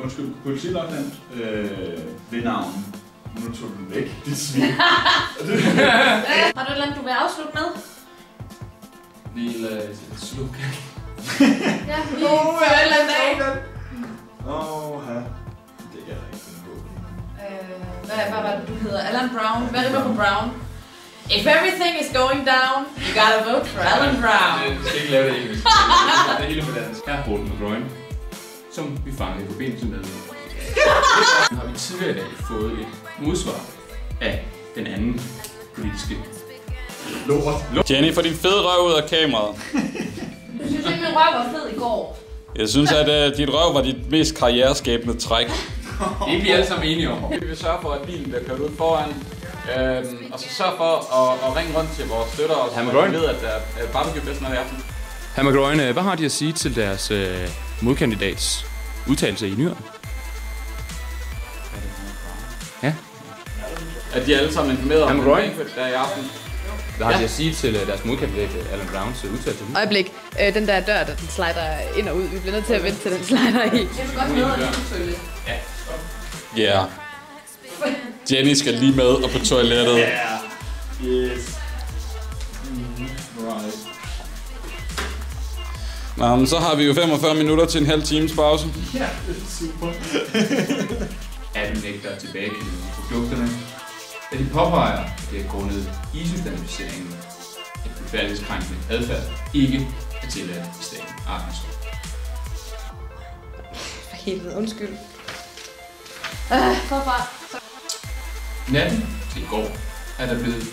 Undskyld, politiløjtnant ved navn. Nu tog du den væk, dit svin. Har du et eller andet, du vil afslutte med? Vi lader slukke. Ja, vi fører et eller andet af. Det kan jeg ikke finde på. Hvad var det, du hedder? Alan Brown. Hvad rimer på Brown? If everything is going down, you gotta vote for Alan Brown. Vi skal ikke lave det engelsk. Det er hele på dansk. Her er Bolton McGroin, som vi fangede i forbindelse med. Har vi tidligere i dag fået et modsvar af den anden politiske lort. Jenny, få din fede røv ud af kameraet. Du synes ikke, min røv var fed i går? Jeg synes, at dit røv var dit mest karriereskabende træk. Det er vi alle sammen enige om. Vi vil sørge for, at bilen bliver kørt ud foran. Og så sørge for at ringe rundt til vores støtter, og så vi ved, at der er barbecue fest i aften. Hr. McGroin, hvad har de at sige til deres modkandidats udtalelse i nyhederne? Ja. At de alle sammen informeret om banquet der i aften. Hvad har de at sige til deres modkandidat Alan Browns udtalelse? Øjeblik. Den der dør, der den slider ind og ud. Vi bliver nødt til at vente til den slider i. Det er godt med at lide Ja. Ja. Jenny skal lige med og på toilettet. Yeah. Yes. Right. Nå, men så har vi jo 45 minutter til en halv times pause. Ja, det er super. Apple nægter tilbagekendelse af produkterne, da de påpeger, at det er grundet ISO-standardiseringen, at blufærdighedskrænkende adfærd ikke er tilladt i staten Arkansas. For helvede, undskyld. Forfra. Natten til i går er der blevet...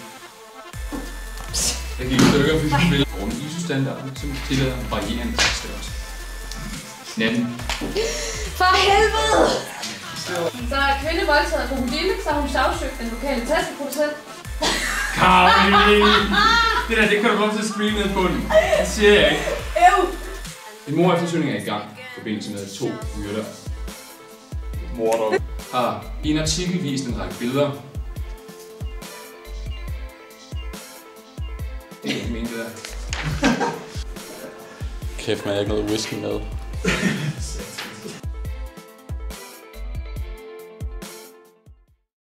Der gik stykker for spil grundet ISO-standarden, som tillader en varierende størrelse. Natten. For helvede! Så er kvinde voldtaget af krokodille, så har hun sagsøgt den lokale tasseproducent. Karoline! Det der, det kan du godt til at screame ned på den. Det siger jeg ikke. En mor eftersøgning er i gang i forbindelse med 2 myrder. Morder. Har i en artikel vist en række billeder. Det er ikke ment, det der. Kæft, man har ikke noget whisky med.